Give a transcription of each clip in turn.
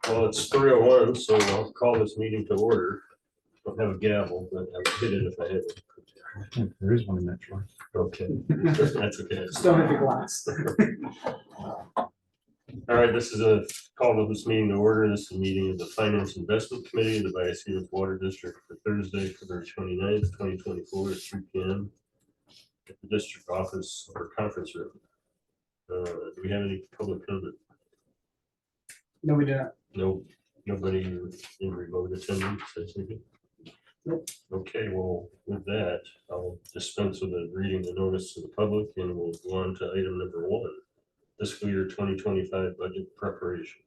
Well, it's 3:01, so I'll call this meeting to order. I don't have a gavel, but I'll get it if I have it. There is one in that drawer. Okay, that's okay. Just don't hit the glass. All right, this is a call of this meeting to order. This is a meeting of the Finance Investment Committee of the Vallecitos Water District for Thursday, February 29th, 2024 at 3 p.m. at the district office or conference room. Do we have any public comment? No, we do not. No, nobody in remote attendance, I think. Nope. Okay, well, with that, I'll dispense with the reading the notice to the public and we'll go on to item number 1, fiscal year 2025 budget preparation.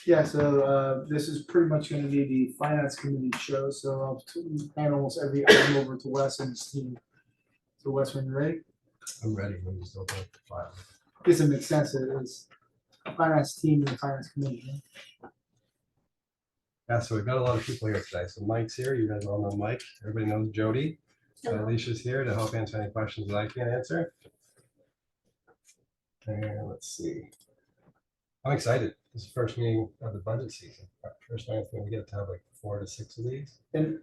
Yeah, so this is pretty much gonna be the finance committee show, so I'll hand almost every item over to Wes and his team. So Wes, when you're ready, I'm ready. Let me just open up the file. guess it makes sense that it's finance team and the finance committee. Yeah, so we've got a lot of people here today. So Mike's here. You guys all know Mike. Everybody knows Jody. Alicia's here to help answer any questions that I can't answer. And let's see. I'm excited. This is the first meeting of the budget season. First time I think we get to have like 4 to 6 of these. And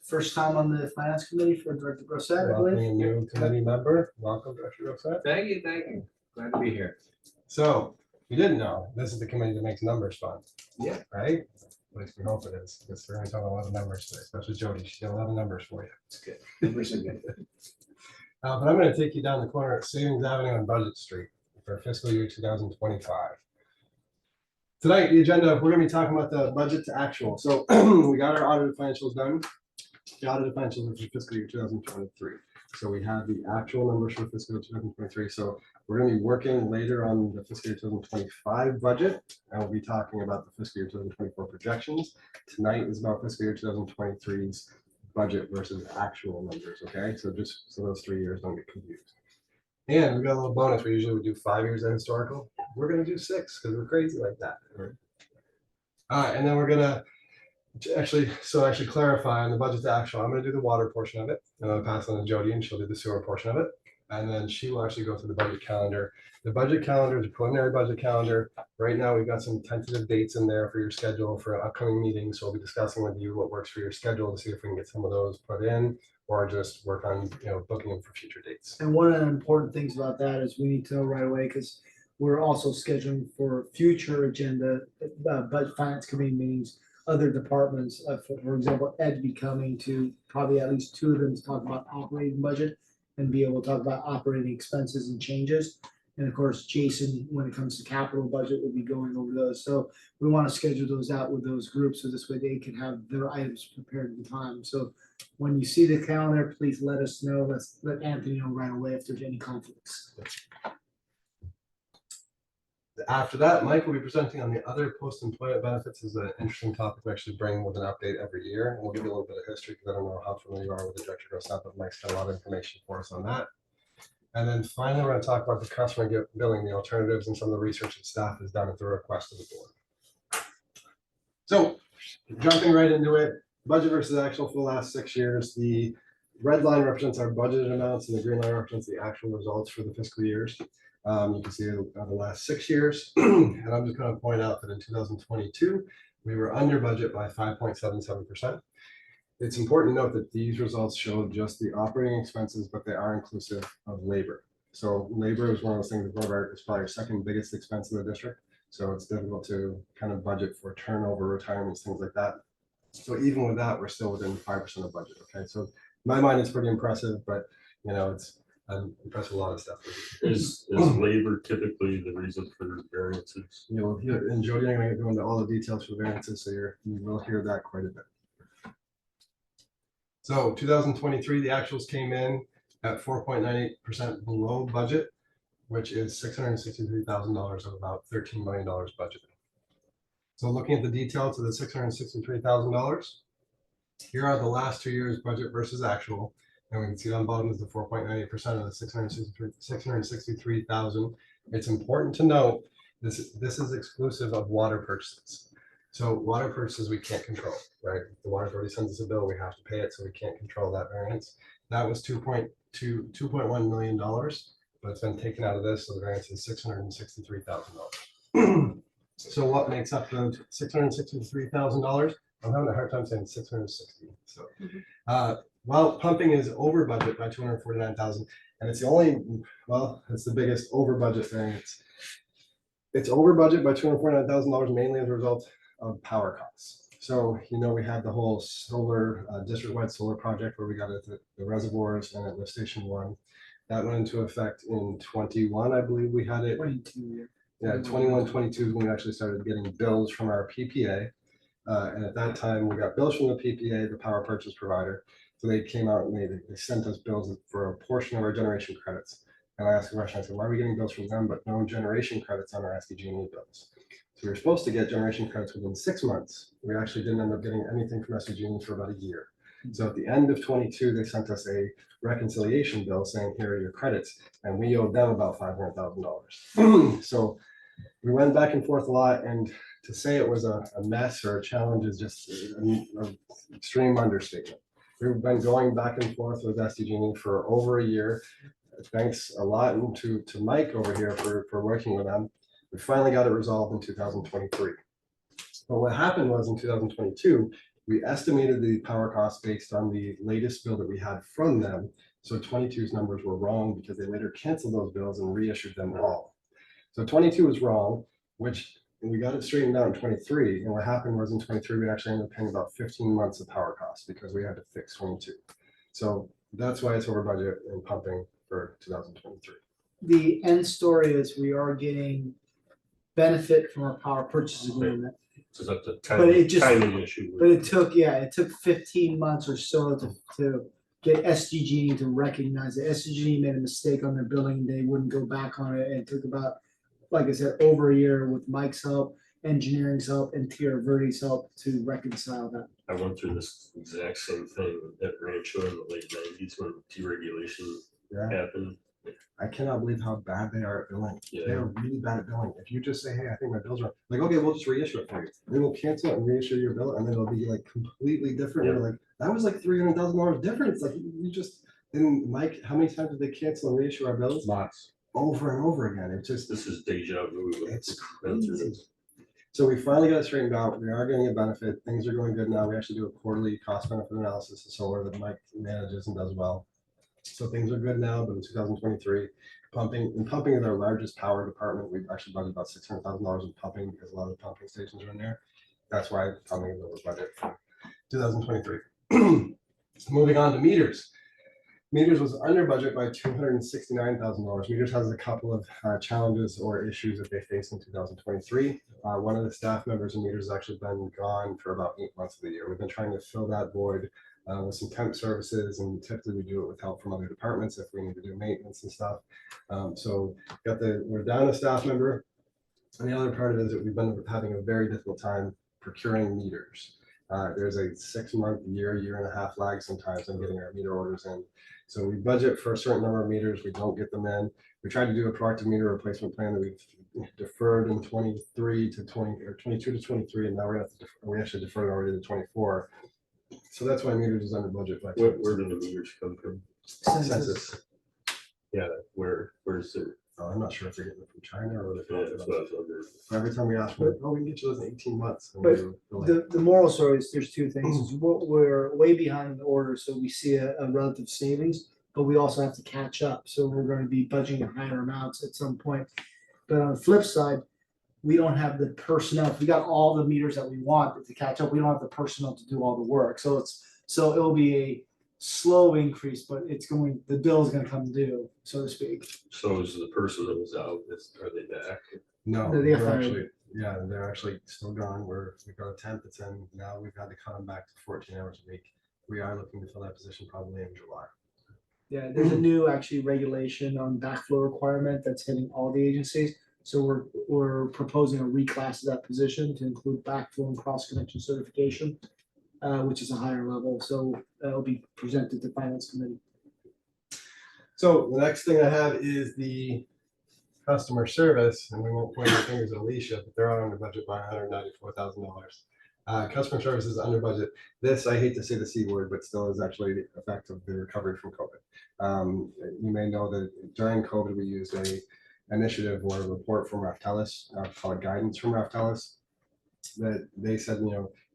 first time on the finance committee for Director Grosset, I Welcoming believe. a new committee member. Welcome, Director Rosa. Thank you, thank you. Glad to be here. So you didn't know, this is the committee that makes numbers fun. Yeah. Right? At least we hope it is, because we're going to talk about a lot of numbers today, especially Jody. She's got a lot of numbers for you. It's good. Numbers are good. But I'm going to take you down the corner at Savings Avenue on Budget Street for fiscal year 2025. Tonight, the agenda, we're going to be talking about the budget to actual. So we got our audited financials done. The audited financials are for fiscal year 2023. So we have the actual numbers for fiscal year 2023. So we're going to be working later on the fiscal year 2025 budget, and we'll be talking about the fiscal year 2024 projections. Tonight is about fiscal year 2023's budget versus actual numbers, okay? So just so those 3 years don't get confused. And we got a little bonus. We usually would do 5 years of historical. We're going to do 6 because we're crazy like that. All right, and then we're going to actually clarify on the budget to actual. I'm going to do the water portion of it, and I'll pass on to Jody, and she'll do the sewer portion of it. And then she will actually go through the budget calendar. The budget calendar is a preliminary budget calendar. Right now, we've got some tentative dates in there for your schedule for upcoming meetings. So we'll be discussing with you what works for your schedule to see if we can get some of those put in, or just work on booking them for future dates. And one of the important things about that is we need to know right away, because we're also scheduling for future agenda, budget finance committee meetings, other departments, for example, Ed be coming to probably at least 2 of them to talk about operating budget and be able to talk about operating expenses and changes. And of course, Jason, when it comes to capital budget, will be going over those. So we want to schedule those out with those groups, so this way they can have their items prepared in time. So when you see the calendar, please let us know. Let's let Anthony know right away if there's any conflicts. After that, Mike will be presenting on the other post-employment benefits. Is an interesting topic we actually bring with an update every year. And we'll give you a little bit of history because I don't know how familiar you are with the Director Grosset, but Mike's got a lot of information for us on that. And then finally, we're going to talk about the customer billing, the alternatives, and some of the research that staff has done at the request of the board. So jumping right into it, budget versus actual for the last 6 years. The red line represents our budgeted amounts and the green line represents the actual results for the fiscal years. You can see the last 6 years, and I'm just going to point out that in 2022, we were under budget by 5.77%. It's important to note that these results show just the operating expenses, but they are inclusive of labor. So labor is one of those things that is probably our second biggest expense in the district. So it's difficult to kind of budget for turnover, retirements, things like that. So even with that, we're still within 5% of budget. Okay, so in my mind, it's pretty impressive, but I'm impressed with a lot of stuff. Is labor typically the reason for variances? You'll hear, and Jody, I'm going to go into all the details for variances, so you will hear that quite a bit. So 2023, the actuals came in at 4.98% below budget, which is $663,000 of about $13 million budget. So looking at the details of the $663,000, here are the last 2 years budget versus actual. And we can see on the bottom is the 4.98% of the 663,000. It's important to note this is exclusive of water purchases. So water purchases we can't control, right? The water authority sends us a bill, we have to pay it, so we can't control that variance. That was $2.1 million, but it's been taken out of this, so the variance is $663,000. So what makes up the $663,000? I'm having a hard time saying 660. So, well, pumping is over budget by 249,000, and it's the only, well, it's the biggest over budget thing. It's over budget by $249,000 mainly as a result of power costs. So, we had the whole solar, district-wide solar project where we got at the reservoirs and at lift station 1. That went into effect in 21, I believe we had it. 22. Yeah, 21, 22 is when we actually started getting bills from our PPA. And at that time, we got bills from the PPA, the power purchase provider. So they came out and they sent us bills for a portion of our generation credits. And I asked the question, I said, why are we getting bills from them, but no generation credits on our SDG&E bills? So we were supposed to get generation credits within 6 months. We actually didn't end up getting anything from SDG&E for about a year. So at the end of 22, they sent us a reconciliation bill saying, here are your credits. And we owed them about $500,000. So we went back and forth a lot, and to say it was a mess or a challenge is just an extreme understatement. We've been going back and forth with SDG&E for over a year. Thanks a lot to Mike over here for working with them. We finally got it resolved in 2023. But what happened was in 2022, we estimated the power costs based on the latest bill that we had from them. So 22's numbers were wrong because they later canceled those bills and reissued them all. So 22 was wrong, which we got it straightened out in 23. And what happened was in 23, we actually ended up paying about 15 months of power costs because we had to fix 22. So that's why it's over budget in pumping for 2023. The end story is we are getting benefit from our power purchase agreement, So that's a But it just- timing issue. but it took 15 months or so to get SDG to recognize it. SDG made a mistake on their billing, they wouldn't go back on it, and it took about, like I said, over a year with Mike's help, engineering's help, and Tierra Verde's help to reconcile that. I went through this exact same thing at Rancho in the late 90s when deregulation Yeah. happened. I cannot believe how bad they are at billing. They Yeah. are really bad at billing. If you just say, hey, I think my bill's wrong, like, okay, we'll just reissue it for you. They will cancel it and reissue your bill, and then it'll be like completely different. Yeah. You're like, that was like $300,000 difference. Like, you just, and Mike, how many times did they cancel and reissue our bills? Lots. Over and over again. It's just, This is deja vu. it's Been through crazy. this. So we finally got it straightened out. We are getting a benefit. Things are going good now. We actually do a quarterly cost benefit analysis of solar that Mike manages and does well. So things are good now, but in 2023, pumping is our largest power department. We've actually budgeted about $600,000 in pumping because a lot of the pumping stations are in there. That's why pumping is over budget for 2023. Moving on to meters. Meters was under budget by $269,000. Meters has a couple of challenges or issues that they faced in 2023. One of the staff members in Meters has actually been gone for about 8 months of the year. We've been trying to fill that void with some temp services, and typically we do it with help from other departments if we need to do maintenance and stuff. So we're down a staff member. And the other part of it is that we've been having a very difficult time procuring meters. There's a 6 month, year and a half lag sometimes on getting our meter orders in. So we budget for a certain number of meters, we don't get them in. We tried to do a proactive meter replacement plan that we've deferred in 23 to 20 or 22 to 23, and now we actually deferred already to 24. So that's why meters is under budget. Where do the meters come from? Census. Yeah, where's the? I'm not sure if they're getting it from China or if Yeah, that's what I was wondering. every time we ask for it, oh, we can get you those in 18 months. And But we're like, The moral story is there's two things. Is we're way behind the order, so we see a relative savings, but we also have to catch up. So we're going to be budgeting higher amounts at some point. But on the flip side, we don't have the personnel. If we got all the meters that we want to catch up, we don't have the personnel to do all the work. So it will be a slow increase, but the bill is going to come due, so to speak. So is the person that was out, are they back? no, No, they they're have actually, yeah, they're actually still gone. We've got a temp that's in now. We've had to cut them back to 14 hours a week. We are looking to fill that position probably in July. Yeah, there's a new actually regulation on backflow requirement that's hitting all the agencies. So we're proposing a reclass of that position to include backflow and cross connection certification, which is a higher level. So that'll be presented to Finance Committee. So the next thing I have is the customer service, and we won't point our fingers at Alicia, but they're out under budget by $194,000. Customer service is under budget. This, I hate to say the C word, but still is actually the effect of the recovery from COVID. You may know that during COVID, we used initiative or a report from Raftellus, called guidance from Raftellus, that they said,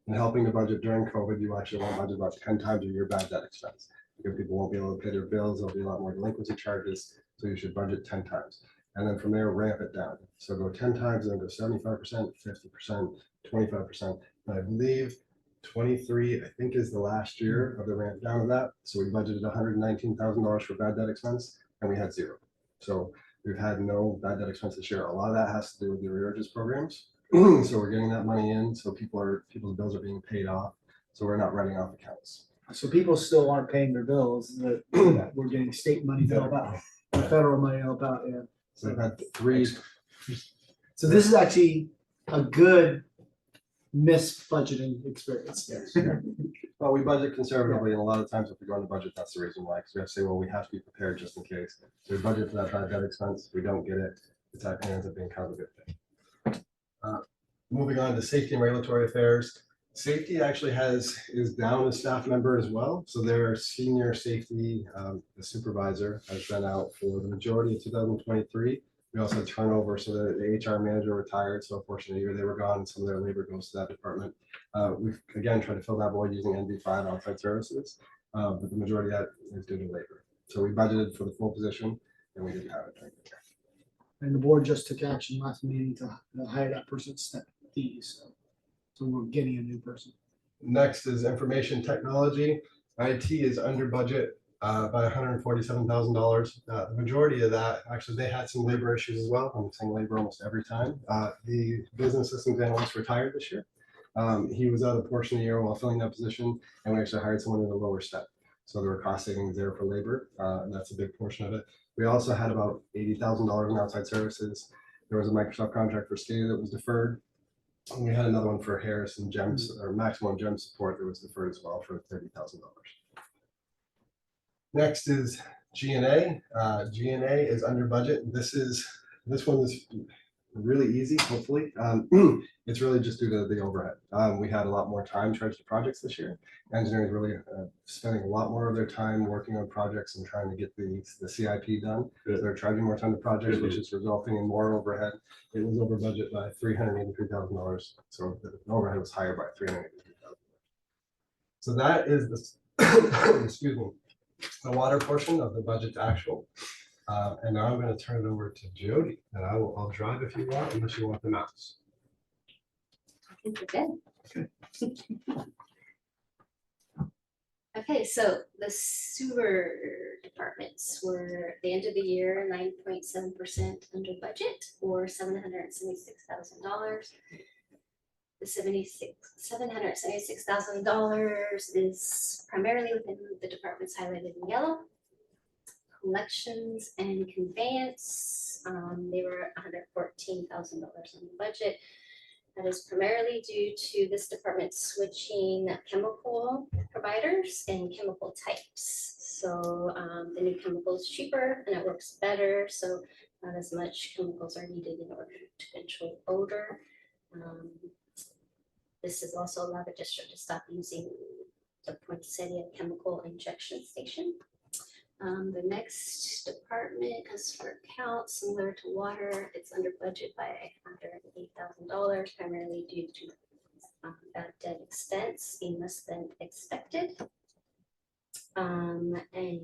in helping the budget during COVID, you actually want to budget about 10 times your bad debt expense. Because people won't be able to pay their bills, there'll be a lot more delinquency charges, so you should budget 10 times. And then from there, ramp it down. So go 10 times, and then go 75%, 50%, 25%. And I believe 23, I think, is the last year of the ramp down of that. So we budgeted $119,000 for bad debt expense, and we had zero. So we've had no bad debt expense this year. A lot of that has to do with the arrearages programs. So we're getting that money in, so people's bills are being paid off. So we're not writing off accounts. So people still aren't paying their bills, that we're getting state money to help out, federal money to help out, yeah. So we've had three. So this is actually a good mis-budgeting experience. Well, we budget conservatively, and a lot of times if we go on the budget, that's the reason why. Because we have to say, well, we have to be prepared just in case. So we budget for that bad debt expense. If we don't get it, it ends up being kind of a good thing. Moving on to safety and regulatory affairs. Safety actually is down a staff member as well. So their senior safety the supervisor has been out for the majority of 2023. We also had turnover, so the HR manager retired. So a portion of the year they were gone, and some of their labor goes to that department. We've again tried to fill that void using NV5 outside services, but the majority of that is due to labor. So we budgeted for the full position, and we didn't have it. And the board just took action last meeting to hire that person at step D, so we're getting a new person. Next is information technology. IT is under budget by $147,000. The majority of that, actually, they had some labor issues as well. I'm saying labor almost every time. The business systems analyst retired this year. He was out a portion of the year while filling that position, and we actually hired someone in a lower step. So there were cost savings there for labor, and that's a big portion of it. We also had about $80,000 in outside services. There was a Microsoft contract for SCADA that was deferred. And we had another one for Harris and Gems, or Maximum Gem support, that was deferred as well for $30,000. Next is G&A. G&A is under budget. This one is really easy, hopefully. It's really just due to the overhead. We had a lot more time charged to projects this year. Engineers really spending a lot more of their time working on projects and trying to get the CIP done. Good. They're charging more time to projects, which is resulting in more overhead. It was over budget by $383,000. So the overhead was higher by $383,000. So that is the excuse me, the water portion of the budget to actual. And now I'm going to turn it over to Jody, and I'll drive if you want, unless you want the mouse. I think we're good. Okay, so the sewer departments were at the end of the year 9.7% under budget, or $776,000. The $776,000 is primarily within the departments highlighted in yellow. Collections and conveyance, they were $114,000 on the budget. That is primarily due to this department switching chemical providers and chemical types. So the new chemical is cheaper and it works better. So not as much chemicals are needed in order to control odor. This has also allowed the district to stop using the Poinsettia chemical injection station. The next department is for accounts, similar to water. It's under budget by $108,000, primarily due to bad debt expense being less than expected. And a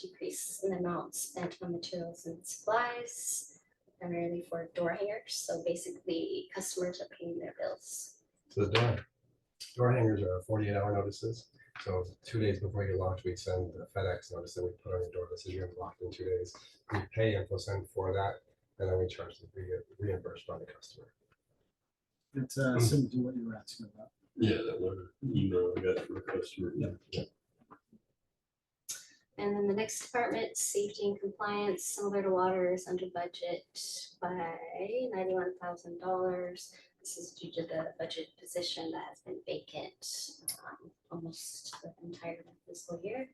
decrease in the amount spent on materials and supplies, primarily for door hangers. So basically, customers are paying their bills. So the door hangers are 48-hour notices. So 2 days before you launch, we send a FedEx notice that we put on your door that says you're locked in 2 days. We pay InfoSend for that, and then we charge the reimbursed by the customer. It's similar to what you were asking about. Yeah, that one email I got from a customer. Yeah. And then the next department, safety and compliance, similar to water, is under budget by $91,000. This is due to the budget position that has been vacant almost the entire fiscal year.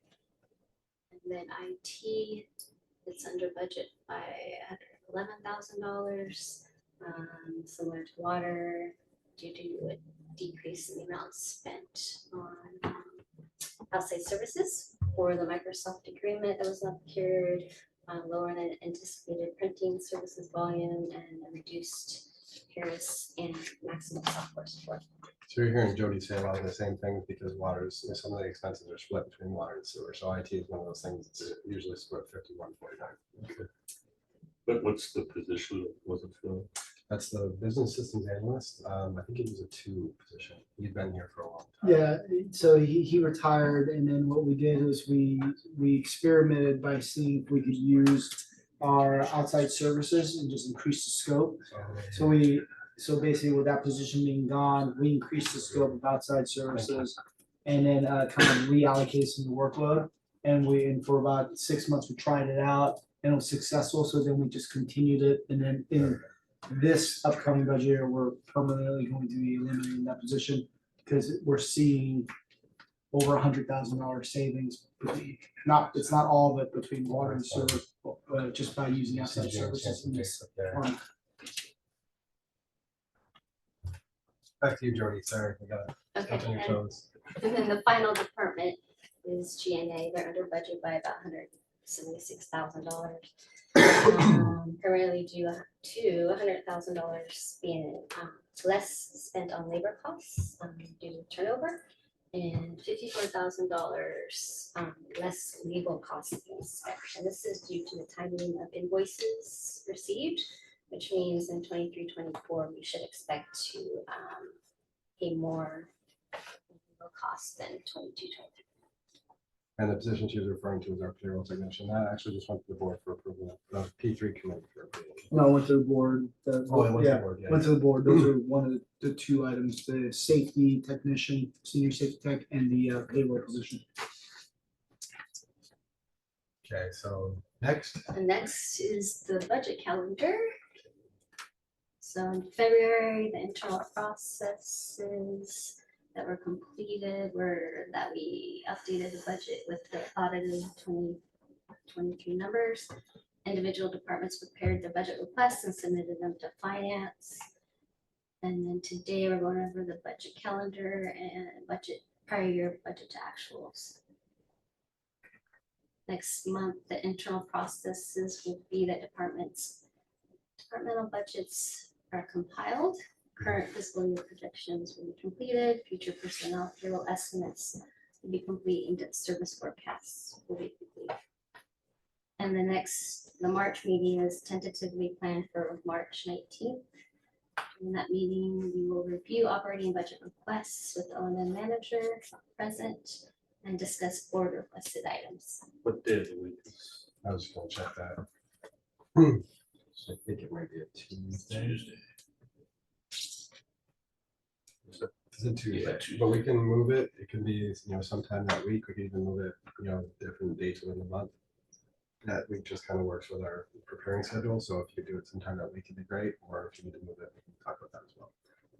And then IT, it's under budget by $111,000, similar to water, due to a decrease in the amount spent on outside services for the Microsoft agreement that was not procured, lower than anticipated printing services volume, and a reduced Harris and maximum software support. So you're hearing Jody say a lot of the same things because water's, some of the expenses are split between water and sewer. So IT is one of those things that's usually split 51-49. But what's the position that wasn't filled? That's the business systems analyst. I think it was a 2 position. He'd been here for a long time. Yeah, so he retired, and then what we did is we experimented by seeing if we could use our outside services and just increase the scope. So basically with that position being gone, we increased the scope of outside services and then kind of reallocated some of the workload. And for about 6 months, we tried it out and it was successful. So then we just continued it. And then in this upcoming budget year, we're permanently going to be eliminating that position because we're seeing over $100,000 savings. It's not all of it between water and sewer, just by using outside services in this department. Back to you, Jody. Sorry, we got Okay, on your and toes. and then the final department is GNA. They're under budget by about $176,000. Currently due to $100,000 being less spent on labor costs due to turnover, and $54,000 less legal costs being spent. And this is due to the timing of invoices received, which means in 23-24 we should expect to pay more legal costs than 22-23. And the position she was referring to was our payroll technician. That actually just went to the board for approval, the P3 committee for approval. No, I went to the board. Oh, it went to the Yeah, board, yeah. went to the board. Those are one of the 2 items, the safety technician, senior safety tech, and the payroll position. Okay, so next. And next is the budget calendar. So in February, the internal processes that were completed were that we updated the budget with the audited 2023 numbers. Individual departments prepared their budget requests and submitted them to finance. And then today we're going over the budget calendar and prior year budget to actuals. Next month, the internal processes will be that departmental budgets are compiled. Current fiscal year projections will be completed. Future personnel payroll estimates will be complete, and debt service forecasts will be complete. And the March meeting is tentatively planned for March 19th. In that meeting, we will review operating budget requests with the O&M manager present and discuss board requested items. What day of the week is? I was just gonna check that. So I think it might be a Tuesday. It's a Tuesday, but we can move it. It can be, sometime that week. We can even move it, different dates within the month. That week just kind of works with our preparing schedule. So if you do it sometime that week, it'd be great. Or if you need to move it, we can talk about that as well.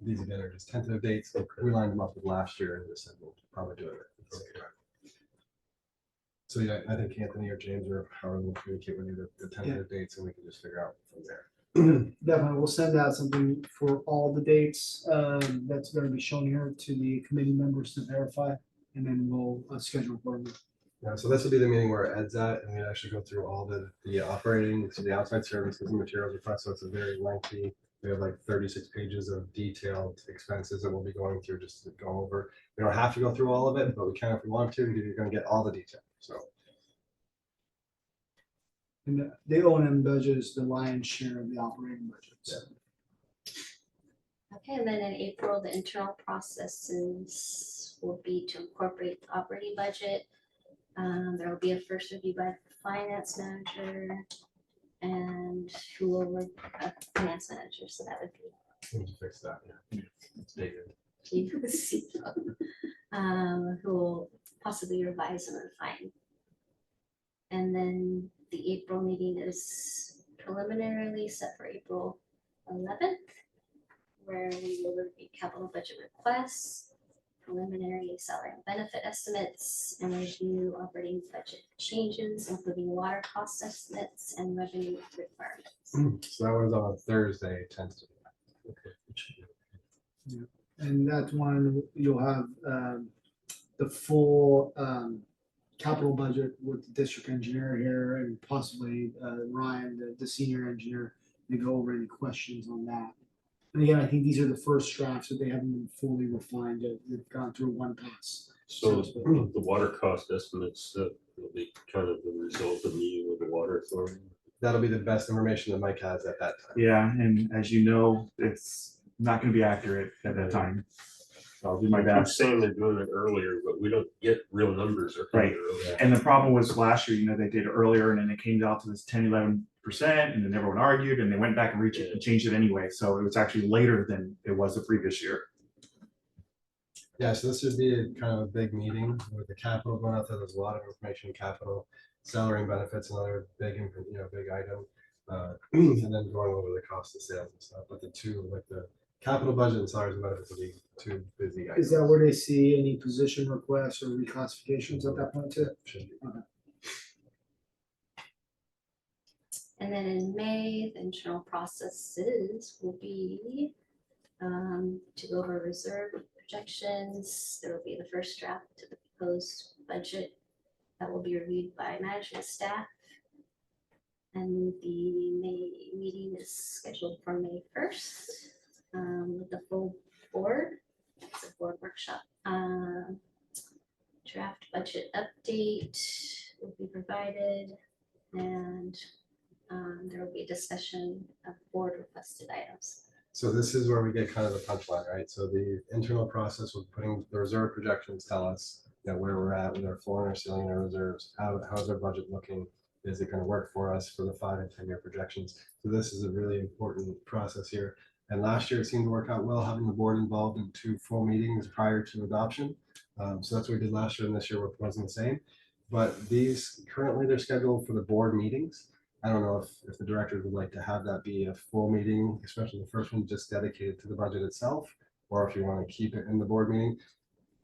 These again are just tentative dates. We lined them up with last year and just said we'll probably do it. So yeah, I think Anthony or James or Howard will communicate with you the tentative dates, and we can just figure out from there. Definitely, we'll send out something for all the dates that's going to be shown here to the committee members to verify, and then we'll schedule accordingly. Yeah, so this will be the meeting where Ed's at, and we actually go through all the operating, so the outside services and materials request. So it's a very lengthy. We have like 36 pages of detailed expenses that we'll be going through just to go over. We don't have to go through all of it, but we can if we want to. You're going to get all the detail. So. And the O&M budget is the lion's share of the operating budget. So. Okay, and then in April, the internal processes will be to incorporate the operating budget. There will be a first review by the finance manager and who will work finance manager. So that would be. We need to fix that. Yeah, it's dated. Who will possibly revise and refine. And then the April meeting is preliminarily set for April 11th, where we will review capital budget requests, preliminary salary and benefit estimates, and review operating budget changes, including water cost estimates and revenue requirements. So that was on Thursday, tentatively. Yeah. And that's one you'll have the full capital budget with the district engineer here and possibly Ryan, the senior engineer, to go over any questions on that. And again, I think these are the first drafts that they haven't been fully refined yet. They've gone through one pass. So the water cost estimates will be kind of the result of meeting with the water authority. That'll be the best information that Mike has at that time. Yeah, and as you know, it's not gonna be accurate at that time. So I'll do my I'm best. saying they're doing it earlier, but we don't get real numbers Right. earlier. And the problem was last year, they did it earlier and then it came down to this 10-11%, and then everyone argued and they went back and reached it and changed it anyway. So it was actually later than it was the previous year. Yeah, so this would be a kind of a big meeting with the capital going out there. There's a lot of information, capital, salary and benefits, another big, big item. And then going over the cost of sales and stuff, but the two, like the capital budget and salaries and benefits will be two busy items. Is that where they see any position requests or reclassifications at that point too? Should be. And then in May, the internal processes will be to go over reserve projections. There will be the first draft to the proposed budget that will be reviewed by management staff. And the May meeting is scheduled for May 1st with the full board. It's a board workshop. Draft budget update will be provided, and there will be a discussion of board requested items. So this is where we get kind of the punchline, right? So the internal process with putting the reserve projections tell us, where we're at with our floor and our ceiling and our reserves. How's our budget looking? Is it going to work for us for the 5 and 10 year projections? So this is a really important process here. And last year it seemed to work out well, having the board involved in 2 full meetings prior to adoption. So that's what we did last year, and this year wasn't the same. But these currently they're scheduled for the board meetings. I don't know if the directors would like to have that be a full meeting, especially the first one just dedicated to the budget itself, or if you want to keep it in the board meeting.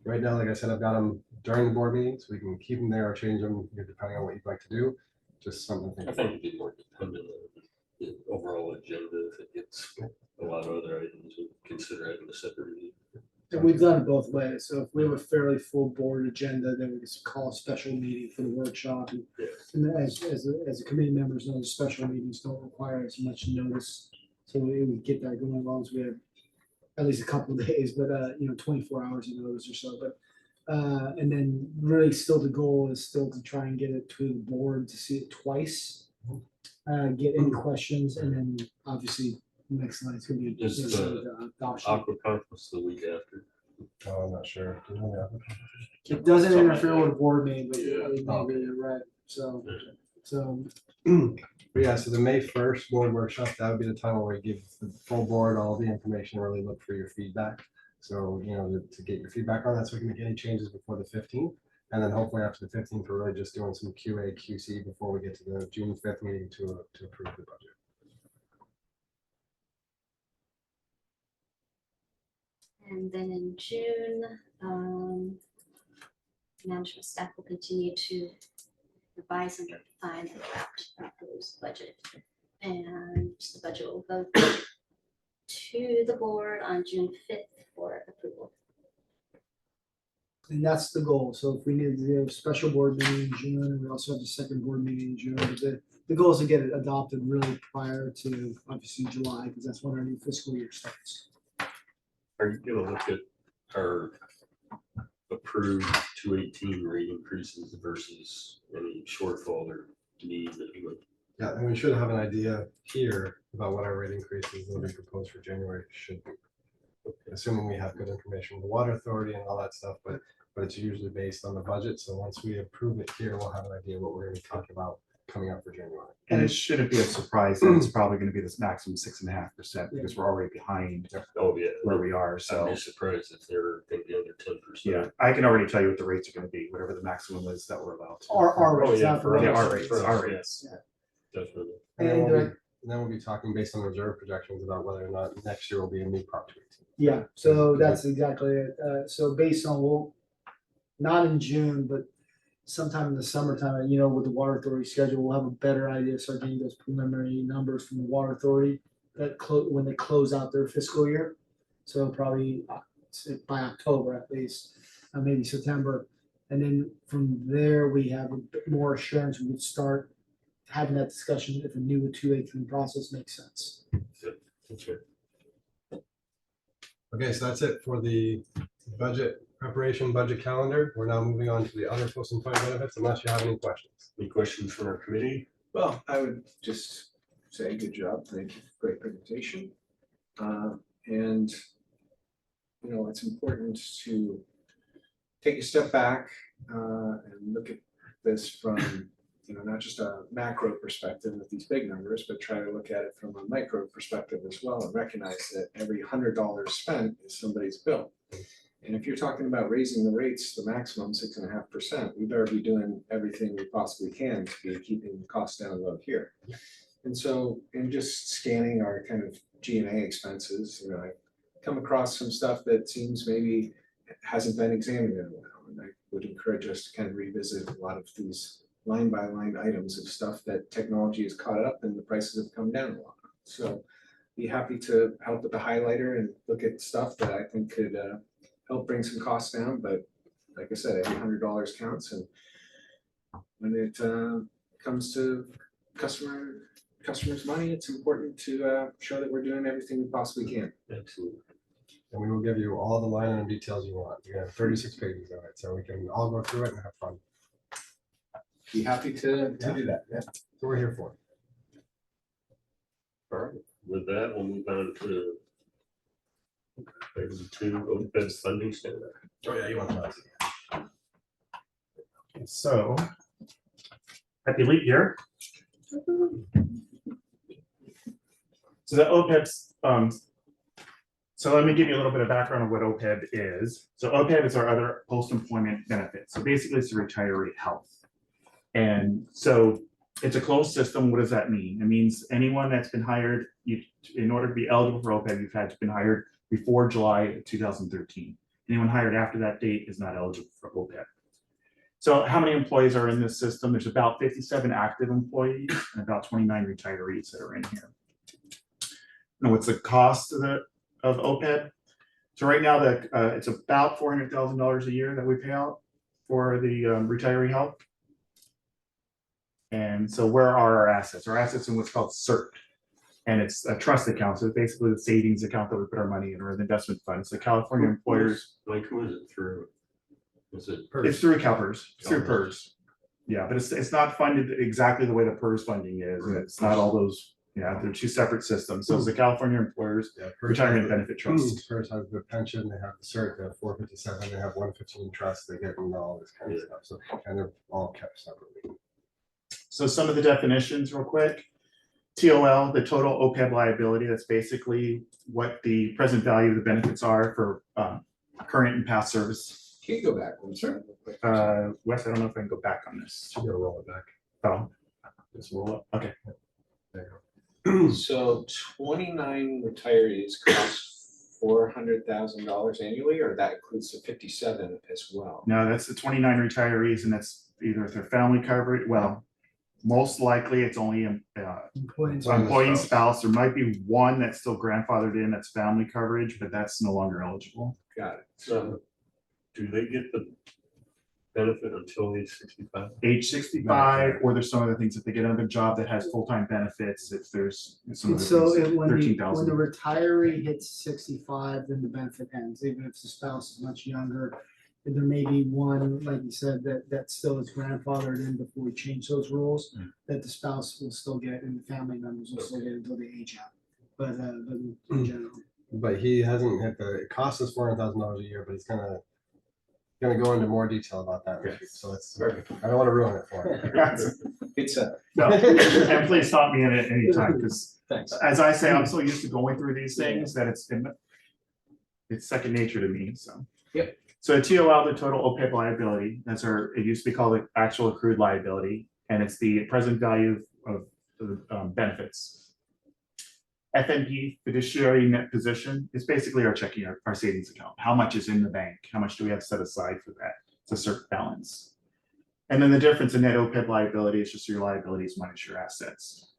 Right now, like I said, I've got them during the board meeting, so we can keep them there or change them depending on what you'd like to do. Just something to think I about. think it'd be more dependent on the overall agenda. If it gets a lot of other items, we'll consider having a separate meeting. And we've done it both ways. So if we have a fairly full board agenda, then we just call a special meeting for the workshop. And as the committee members know, the special meetings don't require as much notice. So we get that going as long as we have at least a couple of days, but 24 hours of notice or so. But and then really still the goal is still to try and get it to the board to see it twice. Get any questions, and then obviously next line is gonna be Just, adoption. Aqua conference the week after. Oh, I'm not sure. Do you know that? It doesn't Something interfere like with board meeting, but Yeah. maybe you're right. So But yeah, so the May 1st board workshop, that would be the time where we give the full board all the information, really look for your feedback. So, to get your feedback on that, so we can make any changes before the 15th. And then hopefully after the 15th, we're really just doing some QA, QC before we get to the June 5th meeting to approve the budget. And then in June, management staff will continue to revise and refine the draft proposed budget. And the budget will go to the board on June 5th for approval. and that's the goal. So if we need to do a special board meeting in June, and we also have the second board meeting in June. But the goal is to get it adopted really prior to obviously July, because that's when our new fiscal year starts. Are you gonna look at our approved 218 rate increases versus any shortfall or need that we would? Yeah, and we should have an idea here about what our rate increases that will be proposed for January should be. Assuming we have good information from the water authority and all that stuff, but it's usually based on the budget. So once we approve it here, we'll have an idea what we're gonna be talking about coming up for January. And it shouldn't be a surprise that it's probably gonna be this maximum 6.5% because we're already behind Oh, yeah. where we are, I'd so. be surprised if they're gonna be under 10%. Yeah, I can already tell you what the rates are gonna be, whatever the maximum is that we're allowed to. Our Oh, rates, yeah, not the for us, Yeah, rates. our rates, for us, our yeah. rates. Definitely. And then And, we'll be talking based on reserve projections about whether or not next year will be a new Prop 218. Yeah, so that's exactly it. So based on, not in June, but sometime in the summertime, with the water authority schedule, we'll have a better idea, start getting those preliminary numbers from the water authority that when they close out their fiscal year. So probably by October at least, maybe September. And then from there, we have a bit more assurance, we would start having that discussion if a new 283 process makes sense. Okay. Okay, so that's it for the budget preparation, budget calendar. We're now moving on to the other post-employment benefits, unless you have any questions. Any questions from our committee? Well, I would just say good job. Thank you. Great presentation. And, you know, it's important to take a step back and look at this from, you know, not just a macro perspective with these big numbers, but try to look at it from a micro perspective as well and recognize that every $100 spent is somebody's bill. And if you're talking about raising the rates, the maximum 6.5%, we better be doing everything we possibly can to be keeping the costs down low here. And so in just scanning our kind of G&A expenses, you know, I come across some stuff that seems maybe hasn't been examined in a while. And I would encourage us to kind of revisit a lot of these line by line items of stuff that technology has caught up and the prices have come down a lot. So be happy to help with the highlighter and look at stuff that I think could help bring some costs down. But like I said, every $100 counts. And when it comes to customers' money, it's important to show that we're doing everything we possibly can. Absolutely. And we will give you all the line item details you want. You have 36 pages of it, so we can all go through it and have fun. Be happy to do that. Yeah. So we're here for. All right, with that, we'll move on to item 2, OPEB funding standard. Oh yeah, you want to. So, happy leap year. So the OPEB's, so let me give you a little bit of background on what OPEB is. So OPEB is our other post-employment benefit. So basically it's a retiree health. And so it's a closed system. What does that mean? It means anyone that's been hired, in order to be eligible for OPEB, you've had to been hired before July 2013. Anyone hired after that date is not eligible for OPEB. So how many employees are in this system? There's about 57 active employees and about 29 retirees that are in here. Now, what's the cost of OPEB? So right now, it's about $400,000 a year that we pay out for the retiree health. And so where are our assets? Our assets in what's called CERT. And it's a trust account. So basically the savings account that we put our money in, or the investment fund. So California employers. Like, who is it through? Is it? It's through CalPERS. It's through CalPERS. PERS. Yeah, but it's not funded exactly the way the PERS funding is. Right. It's not all those, yeah, they're two separate systems. So it's the California Employers Retirement Benefit Trust. First has the pension, they have the CERT, they have 457, they have 115 trust, they get into all this kind of stuff. So, and they're all kept separately. So some of the definitions real quick. TOL, the total OPEB liability, that's basically what the present value of the benefits are for current and past service. Can you go back one second? Wes, I don't know if I can go back on this. You gotta roll it back. Oh, just roll up. Okay. There you go. So 29 retirees cost $400,000 annually, or that includes the 57 as well? No, that's the 29 retirees, and that's either their family coverage. Well, most likely it's only Employees. One employee and spouse. spouse. There might be one that's still grandfathered in, that's family coverage, but that's no longer eligible. Got it. So, do they get the benefit until age 65? Age 65, or there's some other things, if they get another job that has full-time benefits, if there's some And other so things, when the 13,000. retiree hits 65, then the benefit ends, even if the spouse is much younger. And there may be one, like you said, that still is grandfathered in before we change those rules, that the spouse will still get and the family members will still get until they age out. But in general. But he hasn't hit the, it costs us $400,000 a year, but he's gonna go into more detail about that. Yes. So it's, I don't want to ruin it for him. It's a, No, and please stop me at any time, because thanks. as I say, I'm so used to going through these things that it's second nature to me, so. Yep. So the TOL, the total OPEB liability, that's it used to be called the actual accrued liability, and it's the present value of the benefits. FNP, fiduciary net position, is basically our checking, our savings account. How much is in the bank? How much do we have set aside for that? It's a certain balance. And then the difference in net OPEB liability is just your liabilities minus your assets.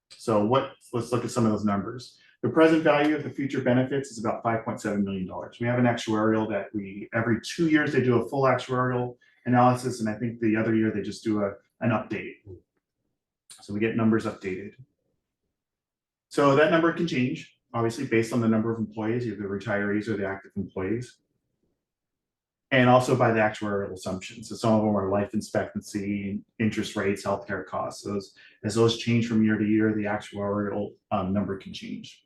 So let's look at some of those numbers. The present value of the future benefits is about $5.7 million. We have an actuarial that every 2 years, they do a full actuarial analysis, and I think the other year they just do an update. So we get numbers updated. So that number can change, obviously, based on the number of employees, either the retirees or the active employees. And also by the actuarial assumptions. So some of them are life expectancy, interest rates, healthcare costs. As those change from year to year, the actuarial number can change.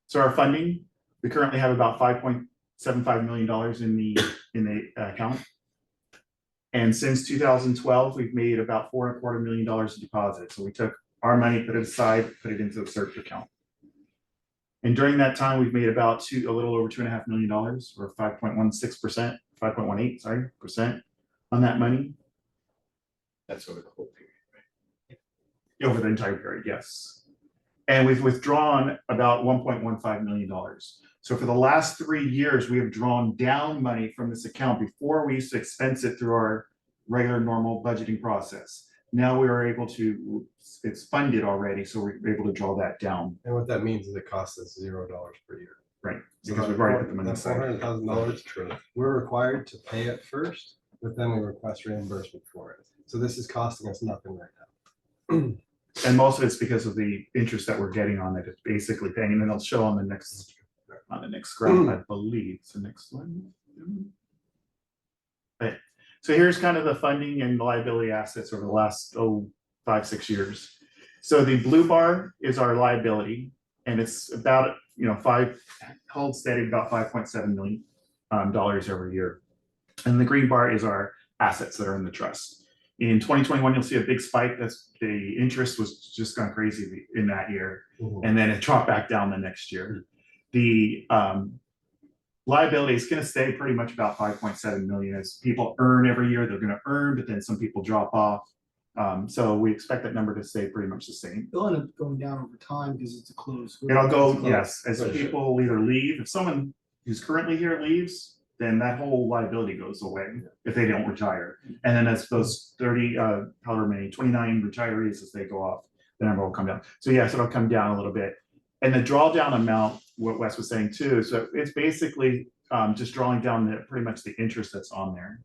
So our funding, we currently have about $5.75 million in the account. And since 2012, we've made about $4.25 million in deposits. So we took our money, put it aside, put it into a search account. And during that time, we've made about a little over $2.5 million, or 5.16%, 5.18% on that money. That's over the whole period, right? Over the entire period, yes. And we've withdrawn about $1.15 million. So for the last 3 years, we have drawn down money from this account. Before, we used to expense it through our regular normal budgeting process. Now we are able to, it's funded already, so we're able to draw that down. And what that means is it costs us $0 per year. Right, So because we've already put the money that's aside. $400,000. We're required to pay it first, but then we request reimbursement for it. So this is costing us nothing right now. And most of it's because of the interest that we're getting on it. It's basically paying, and it'll show on the next graph, I believe. It's the next one. Okay. So here's kind of the funding and liability assets over the last 5-6 years. So the blue bar is our liability, and it's about hold steady about $5.7 million every year. And the green bar is our assets that are in the trust. In 2021, you'll see a big spike. That's the interest was just gone crazy in that year, and then it dropped back down the next year. The liability is going to stay pretty much about 5.7 million. As people earn every year, they're going to earn, but then some people drop off. So we expect that number to stay pretty much the same. They'll end up going down over time because it's a closed. It'll go, It's yes, as For sure. people either leave. If someone who's currently here leaves, then that whole liability goes away if they don't retire. And then as those 29 retirees, as they go off, the number will come down. So yes, it'll come down a little bit. And the drawdown amount, what Wes was saying too, so it's basically just drawing down pretty much the interest that's on there.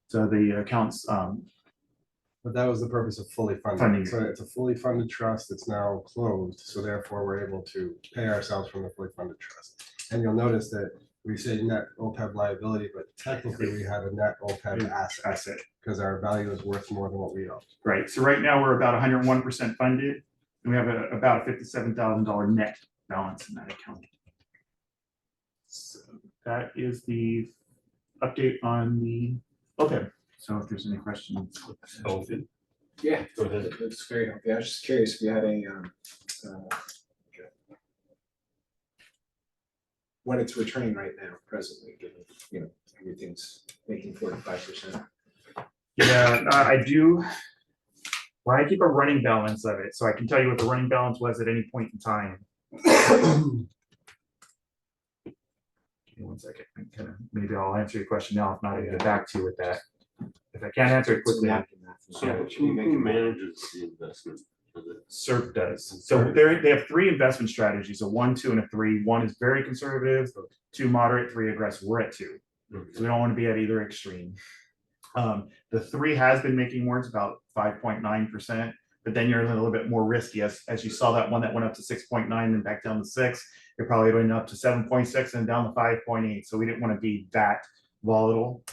So the accounts, But that was the purpose of fully Funding funding. it. So it's a fully funded trust that's now closed. So therefore, we're able to pay ourselves from the fully funded trust. And you'll notice that we say net OPEB liability, but technically we have a net OPEB asset because our value is worth more than what we own. right. So right now we're about 101% funded, and we have about a $57,000 net balance in that account. So that is the update on the OPEB. So if there's any questions. Yeah, Go ahead. that's very helpful. I was just curious if you had any, what it's returning right now presently, given, everything's making 4 to 5%. Yeah, I do. Well, I keep a running balance of it, so I can tell you what the running balance was at any point in time. Give me 1 second. Maybe I'll answer your question now. If not, I'll get back to you with that. If I can't answer it quickly, So who manages the investment? CERP does. So they have 3 investment strategies, a 1, 2, and a 3. 1 is very conservative, 2 moderate, 3 aggressive. We're at 2. So we don't want to be at either extreme. The 3 has been making more, it's about 5.9%, but then you're a little bit more risky as you saw that one that went up to 6.9 and back down to 6. You're probably going up to 7.6 and down to 5.8. So we didn't want to be that volatile.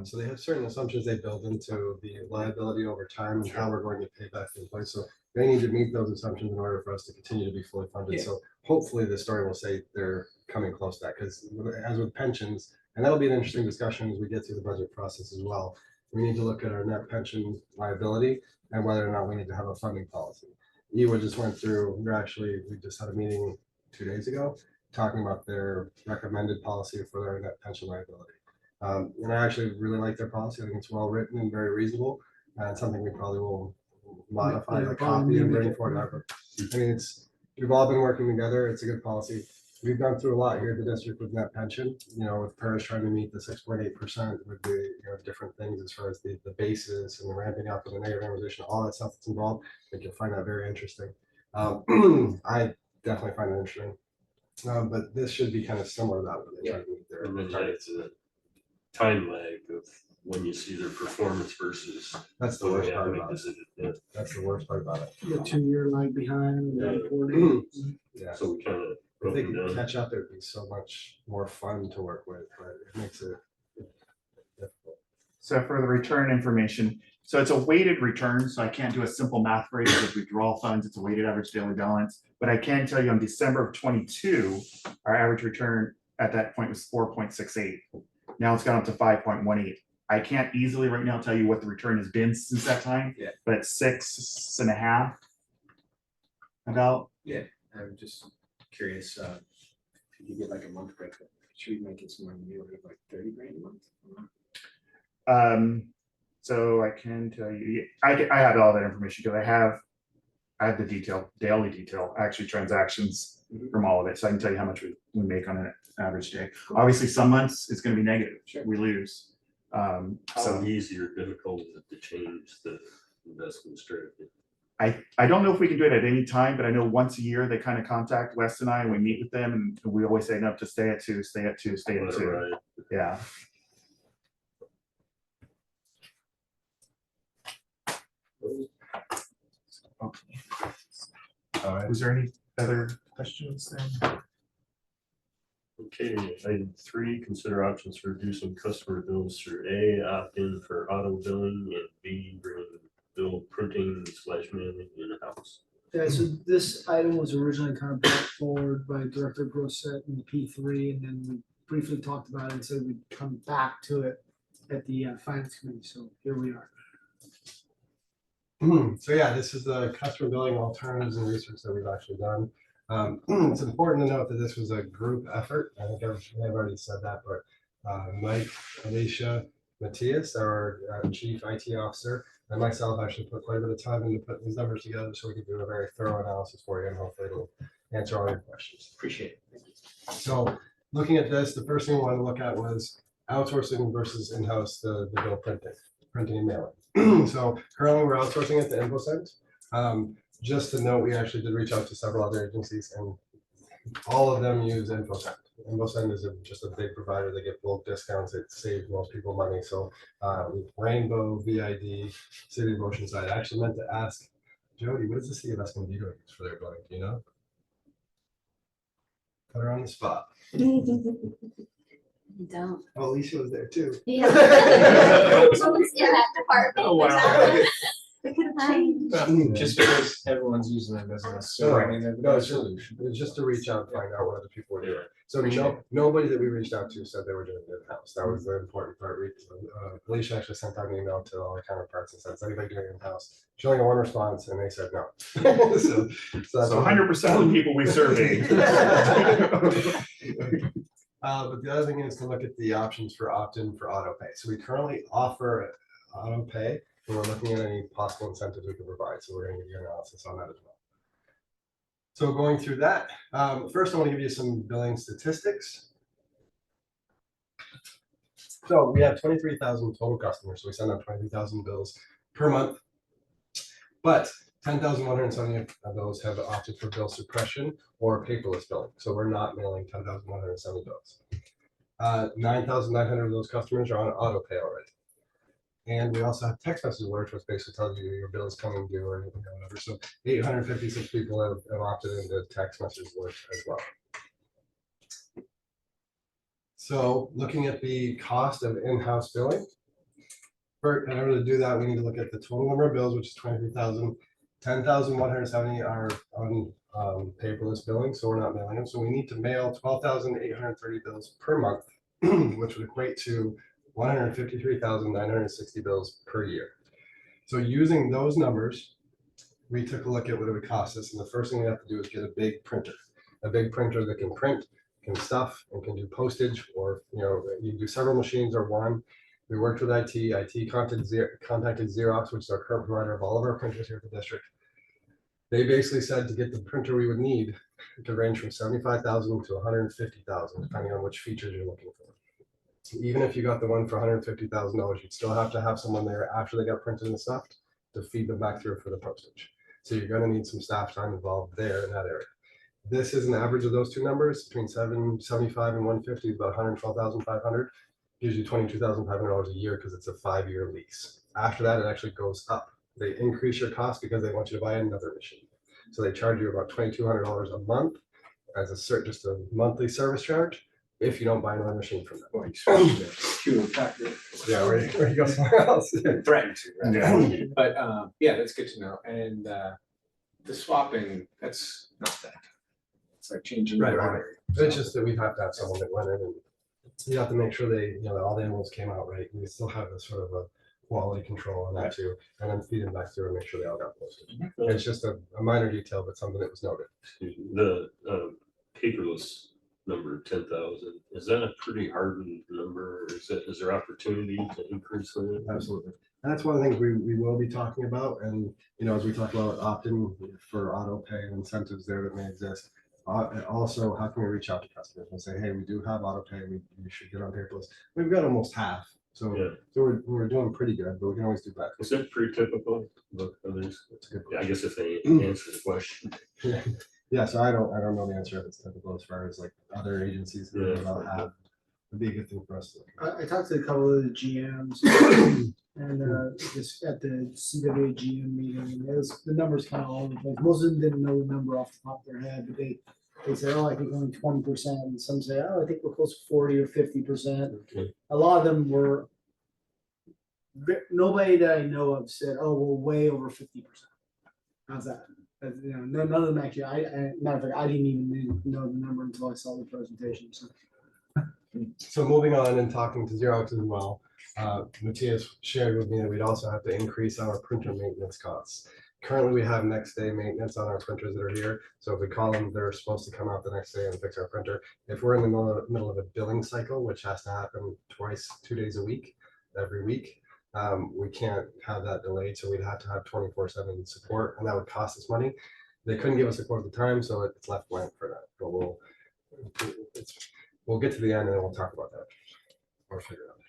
So they have certain assumptions they build into the liability over time and how we're going to pay back the employees. So they need to meet those assumptions in order for us to continue to be fully funded. Yeah. So hopefully the story will say they're coming close to that, because as with pensions, and that'll be an interesting discussion as we get through the budget process as well. We need to look at our net pension liability and whether or not we need to have a funding policy. EWA just went through, we just had a meeting 2 days ago talking about their recommended policy for their net pension liability. And I actually really like their policy. I think it's well written and very reasonable, and something we probably will modify the copy and bring forward. I mean, we've all been working together. It's a good policy. We've gone through a lot here at the district with net pension, with PERS trying to meet the 6.8% with the different things as far as the basis and the ramping up and the negative amortization, all that stuff that's involved. I think you'll find that very interesting. I definitely find it interesting. But this should be kind of similar to that when they try to meet their And then targets. it's a time lag of when you see their performance versus. That's the when worst they have part to make about it. decisions. Yeah. That's the worst part about it. The 2 year lag behind, Yeah. the reporting. Yeah. So we kind of. If they could catch up, it'd be so much more fun to work with, but it makes it difficult. So for the return information, so it's a weighted return, so I can't do a simple math rate of withdrawal funds, it's a weighted average daily balance. But I can tell you on December of 22, our average return at that point was 4.68. Now it's gone up to 5.18. I can't easily right now tell you what the return has been since that time, Yeah. but 6.5 about. I'm just curious, if you get like a month break, should we make it somewhere in the neighborhood of like 30 grand a month? So I can tell you, I have all that information because I have the daily detail, actually transactions from all of it. So I can tell you how much we make on an average day. Obviously, some months it's going to be negative. Sure. We lose. How So easy or difficult is it to change the investment strategy? I don't know if we can do it at any time, but I know once a year they kind of contact Wes and I and we meet with them and we always say, no, to stay at 2, stay at 2, stay at Let it 2. ride. Yeah. All right. Was there any other questions then? Okay, item 3, consider options for reducing customer bills through A, opt-in for auto billing, and B, bring bill printing / mailing in-house. Yeah, so this item was originally kind of brought forward by Director Grosset in the P3, and then we briefly talked about it and said we'd come back to it at the Finance Committee, so here we are. So yeah, this is the customer billing alternatives and research that we've actually done. It's important to note that this was a group effort. I think I've already said that, but Mike, Alicia, Matthias, our chief IT officer, and myself actually put quite a bit of time into putting these numbers together so we could do a very thorough analysis for you, and hopefully it'll answer all your questions. Appreciate it. So looking at this, the first thing we wanted to look at was outsourcing versus in-house the bill printing and mailing. So currently we're outsourcing it to InfoSend. Just to note, we actually did reach out to several other agencies and all of them use InfoSend. InfoSend is just a big provider. They get bulk discounts. It saves most people money. So Rainbow, VID, City of Oceanside. I actually meant to ask Jody, what does the City of Escondido use for their billing? Do you know? Put her on the spot. Don't. Oh, Alicia was there too. Yeah. Someone's in that department. Oh, wow. It could have changed. Just because everyone's using it doesn't necessarily mean that No, there's it's a just, solution. it was just to reach out and find out what other people were doing. So Appreciate nobody that we reached out to said they were doing it in-house. That was the important part. Alicia actually sent out an email to all the counterparts and said, is anybody doing it in-house? She only got one response and they said no. So that's So 100% of the people we surveyed. But the other thing is to look at the options for opt-in for auto pay. So we currently offer auto pay, and we're looking at any possible incentives we can provide. So we're going to give you analysis on that as well. So going through that, first I want to give you some billing statistics. So we have 23,000 total customers. So we send out 23,000 bills per month, but 10,170 of those have opted for bill suppression or paperless billing. So we're not mailing 10,170 bills. 9,900 of those customers are on auto pay already. And we also have text message alerts, which basically tells you your bill is coming due or whatever. So 856 people have opted into text message alerts as well. So looking at the cost of in-house billing, in order to do that, we need to look at the total number of bills, which is 23,000. 10,170 are on paperless billing, so we're not mailing them. So we need to mail 12,830 bills per month, which would equate to 153,960 bills per year. So using those numbers, we took a look at what it would cost us. And the first thing we have to do is get a big printer that can print, can stuff, and can do postage, or you do several machines or one. We worked with IT. IT contacted Xerox, which is our current provider of all of our printers here at the district. They basically said to get the printer we would need, it could range from 75,000 to 150,000, depending on which features you're looking for. Even if you got the one for $150,000, you'd still have to have someone there after they got printed and stuffed to feed them back through for the postage. So you're gonna need some staff time involved there in that area. This is an average of those two numbers, between 775 and 150 is about 112,500. Gives you $22,500 a year because it's a 5-year lease. After that, it actually goes up. They increase your cost because they want you to buy another machine. So they charge you about $2,200 a month as just a monthly service charge if you don't buy another machine from them. Well, you switch to Hewlett Packard. Yeah, or you go somewhere else. Threatened to, right? Yeah. But, yeah, that's good to know. And, the swapping, that's not that. It's like changing the Right, right. battery. It's just that we'd have to have someone that went in and you have to make sure they, that all the animals came out right. We still have a sort of a quality control on that too, and then feed them back through and make sure they all got posted. It's just a minor detail, but something that was noted. The paperless number 10,000, is that a pretty hardened number, or is there opportunity to increase that? Absolutely. And that's one of the things we will be talking about. And, as we talk about opt-in for auto pay and incentives there that may exist. And also, how can we reach out to customers and say, hey, we do have auto pay, we should get on paperless. We've got almost half. So, Yeah. so we're doing pretty good, but we can always do better. Is that pretty typical of others? That's a good Yeah, I question. guess if they answer the question. Yeah, so I don't know the answer if it's typical as far as like other agencies that Yeah. will have. It'd be a good thing for us to look at. I talked to a couple of the GMs and just at the CWA GM meeting, and the numbers kind of all over the place. Most of them didn't know the number off the top of their head, but they say, oh, I think only 20%. And some say, oh, I think we're close to 40 or 50%. Okay. A lot of them were, nobody that I know of said, oh, we're way over 50%. How's that? None of them actually, matter of fact, I didn't even know the number until I saw the presentation. So moving on and talking to Xerox as well, Matthias shared with me that we'd also have to increase our printer maintenance costs. Currently, we have next day maintenance on our printers that are here. So if we call them, they're supposed to come out the next day and fix our printer. If we're in the middle of a billing cycle, which has to happen twice, 2 days a week, every week, we can't have that delayed. So we'd have to have 24/7 support, and that would cost us money. They couldn't give us a quote at the time, so it's left blank for that. But we'll get to the end and then we'll talk about that or figure it out.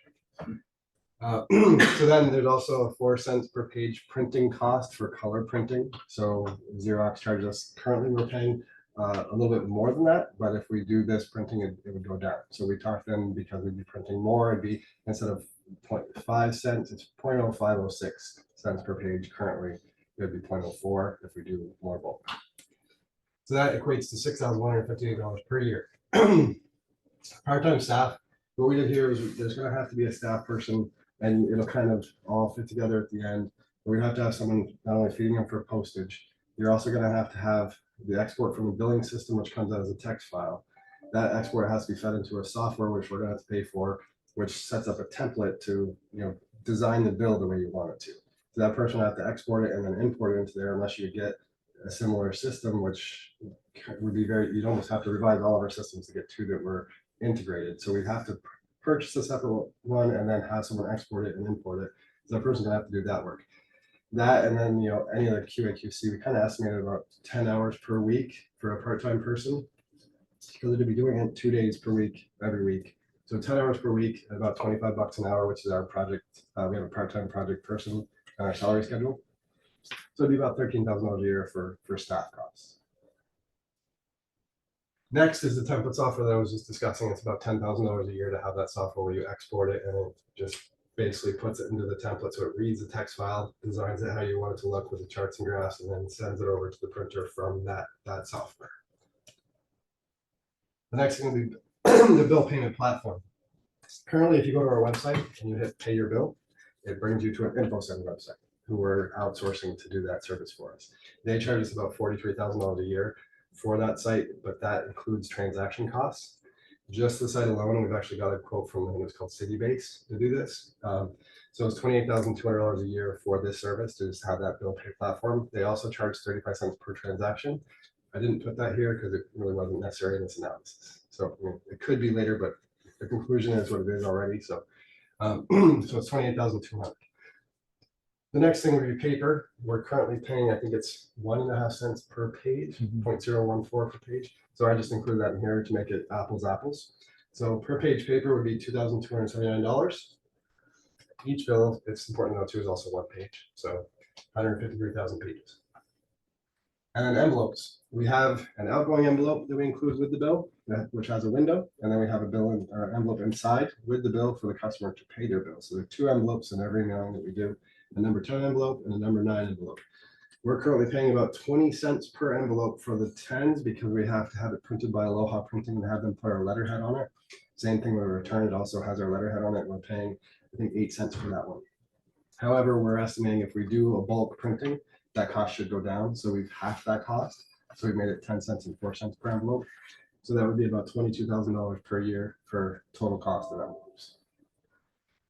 So then there's also a 4 cents per page printing cost for color printing. So Xerox charges us, currently we're paying a little bit more than that, but if we do this printing, it would go down. So we talked then, because we'd be printing more, it'd be, instead of 0.5 cents, it's 0.0506 cents per page currently. It would be 0.04 if we do more bulk. So that equates to $6,158 per year. Part-time staff, what we did here is there's gonna have to be a staff person, and it'll kind of all fit together at the end. We're gonna have to have someone not only feeding them for postage, you're also gonna have to have the export from the billing system, which comes out as a text file. That export has to be fed into a software, which we're gonna have to pay for, which sets up a template to, design the bill the way you want it to. So that person will have to export it and then import it into there, unless you get a similar system, which would be you'd almost have to revise all of our systems to get two that were integrated. So we'd have to purchase a separate one and then have someone export it and import it. So that person's gonna have to do that work. That, and then, any of the QA/QC, we kind of estimated about 10 hours per week for a part-time person, because they'd be doing it 2 days per week, every week. So 10 hours per week, about $25 an hour, which is our project. We have a part-time project person on our salary schedule. So it'd be about $13,000 a year for staff costs. Next is the template software that I was just discussing. It's about $10,000 a year to have that software where you export it and it just basically puts it into the template. So it reads the text file, designs it how you want it to look with the charts and graphs, and then sends it over to the printer from that software. The next thing will be the bill payment platform. Currently, if you go to our website and you hit pay your bill, it brings you to an info center website who we're outsourcing to do that service for us. They charge us about $43,000 a year for that site, but that includes transaction costs. Just the site alone, we've actually got a quote from them. It's called Citybase to do this. So it's $28,200 a year for this service to just have that bill pay platform. They also charge 35 cents per transaction. I didn't put that here because it really wasn't necessary in this analysis. So it could be later, but the conclusion is what it is already. So, so it's $28,200. The next thing would be paper. We're currently paying, I think it's 1.5 cents per page, 0.014 per page. So I just include that in here to make it apples. So per page paper would be $2,279. Each bill, it's important to know too, is also one page. So 153,000 pages. And then envelopes. We have an outgoing envelope that we include with the bill, which has a window, and then we have a bill or envelope inside with the bill for the customer to pay their bill. So there are two envelopes in every mailing that we do, a number 10 envelope and a number 9 envelope. We're currently paying about 20 cents per envelope for the 10s because we have to have it printed by Aloha Printing and have them put our letterhead on it. Same thing with a return, it also has our letterhead on it. We're paying, I think, 8 cents for that one. However, we're estimating if we do a bulk printing, that cost should go down. So we've halved that cost. So we've made it 10 cents and 4 cents per envelope. So that would be about $22,000 per year for total cost of envelopes.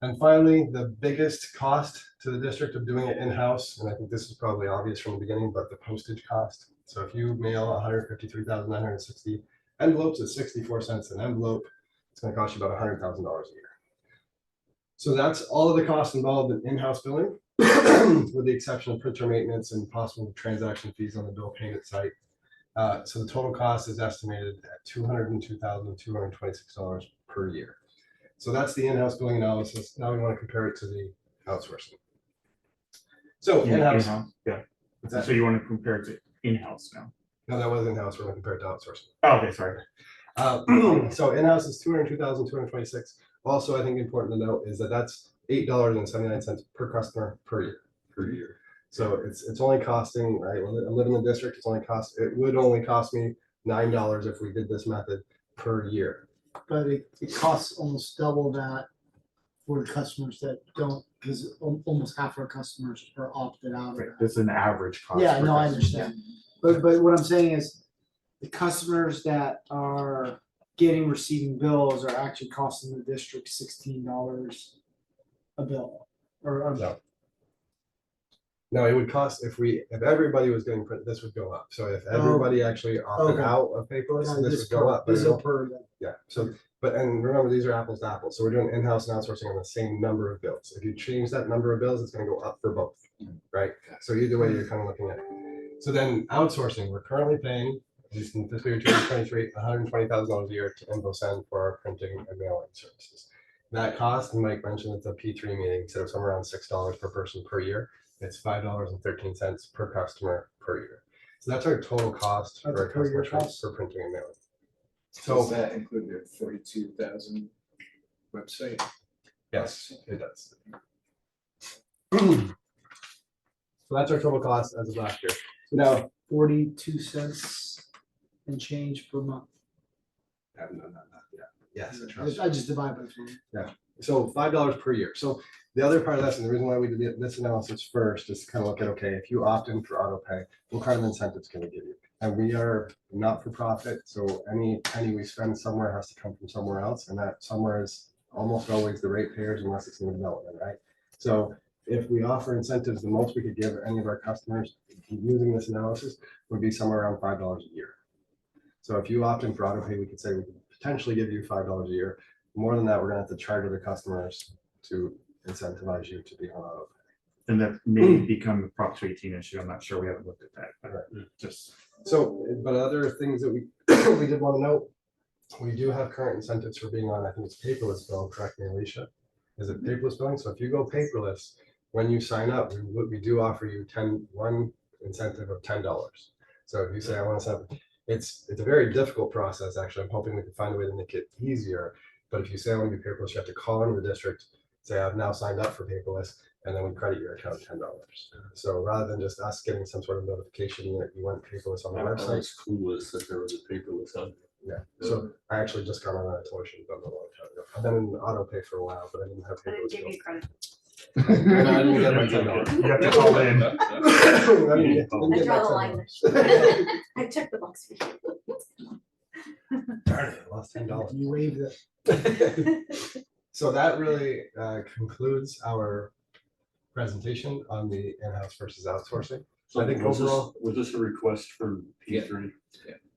And finally, the biggest cost to the district of doing it in-house, and I think this is probably obvious from the beginning, but the postage cost. So if you mail 153,960 envelopes at 64 cents an envelope, it's going to cost you about $100,000 a year. So that's all of the costs involved in in-house billing, with the exception of printer maintenance and possible transaction fees on the bill payment site. So the total cost is estimated at $202,226 per year. So that's the in-house billing analysis. Now we want to compare it to the outsourcing. So in-house. Yeah. What's that? So you want to compare it to in-house now? No, that was in-house. We're going to compare it to outsourcing. Oh, okay, sorry. So in-house is $202,226. Also, I think important to note is that that's $8.79 per customer per year. So it's only costing, right? I live in the district. It would only cost me $9 if we did this method per year. But it costs almost double that for the customers that don't, because almost half our customers are opted out of Right, that. this is an average cost. Yeah, per no, I customer. understand. But what I'm saying is the customers that are receiving bills are actually costing the district $16 a bill or No. No, it would cost if everybody was getting print, this would go up. So if everybody actually opted Okay. out of paperless, No, this would go up. But This it is a won't- per then. Yeah, so, and remember, these are apples to apples, so we're doing in-house and outsourcing on the same number of bills. If you change that number of bills, it's gonna go up for both, right? So either way, you're kind of looking at it. So then outsourcing, we're currently paying, at least in fiscal year 2023, $120,000 a year to InfoSend for our printing and mailing services. That cost, and Mike mentioned at the P3 meeting, instead of somewhere around $6 per person per year, it's $5.13 per customer per year. So that's our total cost That's for a a per year customer cost? for printing and mailing. Does that include the 42,000 website? Yes, it does. So that's our total cost as of last year. So now, 42 cents and change per month. I haven't done that yet. Yes, I trust you. I just divide by 3. So $5 per year. So the other part of this, and the reason why we did this analysis first is to kind of look at, okay, if you opt in for auto pay, what kind of incentives can we give you? And we are not for profit, so any penny we spend somewhere has to come from somewhere else, and that somewhere is almost always the ratepayers unless it's new development, right? So if we offer incentives, the most we could give any of our customers using this analysis would be somewhere around $5 a year. So if you opt in for auto pay, we could say we could potentially give you $5 a year. More than that, we're gonna have to charge other customers to incentivize you to be on auto pay. And that may become a Prop 218 issue. I'm not sure. We haven't looked at that, but just. So, but other things that we we did want to note, we do have current incentives for being on, I think it's paperless bill, correct me, Alicia? Is it paperless billing? So if you go paperless, when you sign up, we do offer you one incentive of $10. So if you say, I want to sign up, it's a very difficult process, actually. I'm hoping we can find a way to make it easier. But if you say I want to be paperless, you have to call into the district, say I've now signed up for paperless, and then we credit your account $10. So rather than just us getting some sort of notification that you went paperless on the I website. was clueless that there was a paperless on. Yeah, so I actually just got on that. I told you about a long time ago. I've been in auto pay for a while, but I didn't have I didn't paperless give bills. you credit. I didn't get my $10. You have to call in. I didn't get I my draw the $10. line. I took the box for you. Darn it, I lost $10. You waived it. So that really concludes our presentation on the in-house versus outsourcing. So I think overall- was this a request from P3?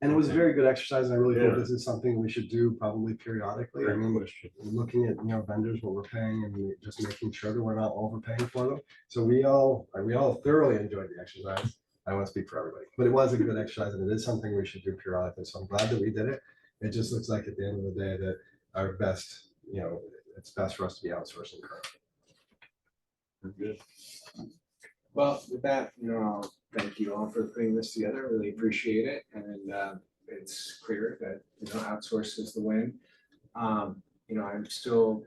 And it was a very good exercise. And I really Yeah. think this is something we should do probably periodically. I Great mean, question. looking at, vendors, what we're paying and just making sure that we're not overpaying for them. So we all thoroughly enjoyed the exercise. I want to speak for everybody, but it was a good exercise and it is something we should do periodically. So I'm glad that we did it. It just looks like at the end of the day that our best, it's best for us to be outsourcing currently. We're good. Well, with that, I'll thank you all for putting this together. Really appreciate it. And it's clear that, outsource is the win. I'm still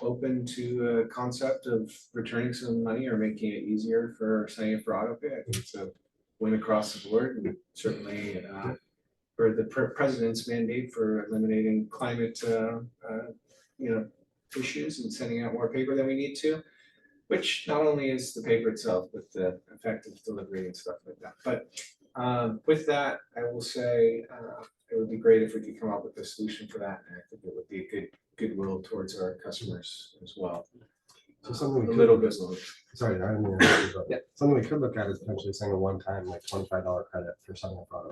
open to a concept of returning some money or making it easier for signing up for auto pay. I think it's a win across the board, and certainly for the president's mandate for eliminating climate, issues and sending out more paper than we need to, which not only is the paper itself, but the effective delivery and stuff like that. But with that, I will say it would be great if we could come up with a solution for that. And I think it would be a good goodwill towards our customers as well. So something we A could little look- bit. Sorry, I didn't mean to interrupt you, but Yeah. something we could look at is potentially saying a one-time like $25 credit for something like auto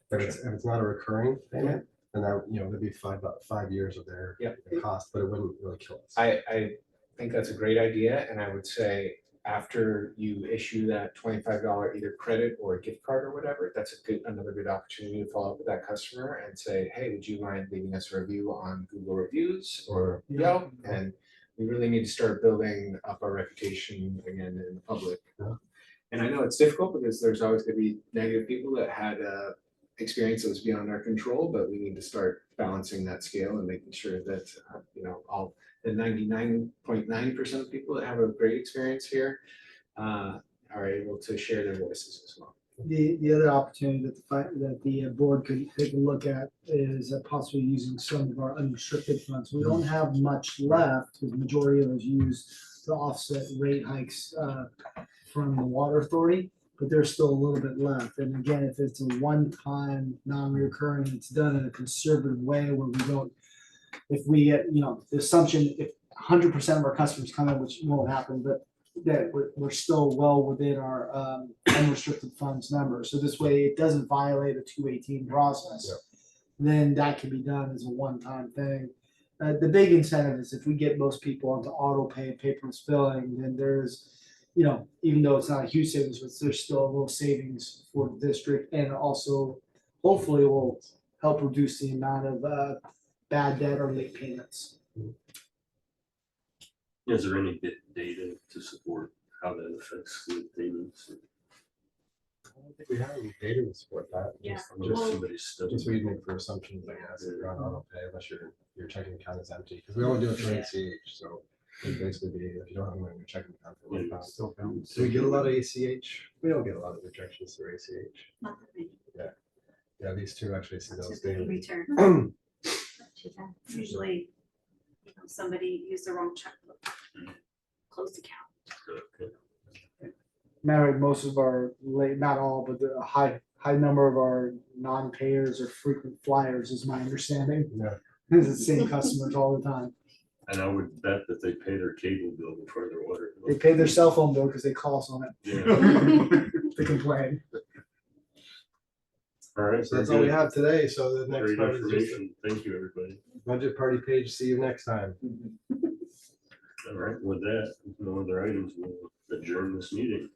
pay. If it's not a recurring payment, then that, that'd be 5 years of their Yep. their cost, but it wouldn't really kill us. I think that's a great idea, and I would say after you issue that $25 either credit or a gift card or whatever, that's another good opportunity to follow up with that customer and say, hey, would you mind leaving us a review on Google Reviews or Yelp? And we really need to start building up our reputation again in the public. Yeah. And I know it's difficult because there's always gonna be negative people that had experience that was beyond our control, but we need to start balancing that scale and making sure that, all the 99.9% of people that have a great experience here are able to share their voices as well. The other opportunity that the board could take a look at is possibly using some of our unrestricted funds. We don't have much left, because the majority of it is used to offset rate hikes from the water authority, but there's still a little bit left. And again, if it's a one-time, non-recurring, it's done in a conservative way where we don't, if we get, the assumption, if 100% of our customers come in, which won't happen, but that we're still well within our unrestricted funds number. So this way it doesn't violate a 218 process. Yep. Then that can be done as a one-time thing. The big incentive is if we get most people onto auto pay and paperless billing, then there's, even though it's not a huge savings, but there's still a little savings for the district, and also hopefully will help reduce the amount of bad debt or late payments. Is there any data to support how that affects the payments? I don't think we have any data to support that. Yeah. Just somebody's study. Just we make for assumptions, I guess, if you're on auto pay, unless your checking account is empty, because we only do it for ACH, so it'd basically be, if you don't have money in your checking account. for Yeah, $1. still counts. Do we get a lot of ACH? We don't get a lot of rejections through ACH. Not that many. Yeah, these two actually see That's those a big daily. return. Not too bad. Usually, somebody used the wrong checkbook. Closed account. Okay. Matter of most of our late, not all, but the high number of our non-payers or frequent flyers is my understanding. Yeah. It's the same customers all the time. And I would bet that they pay their cable bill before their water They bill. pay their cell phone bill because they call us on it Yeah. to complain. All right. So that's very all we good. have today, so the next Great part is just information. Thank you, everybody. budget party page, see you next time. All right, with that, no other items, we'll adjourn this meeting.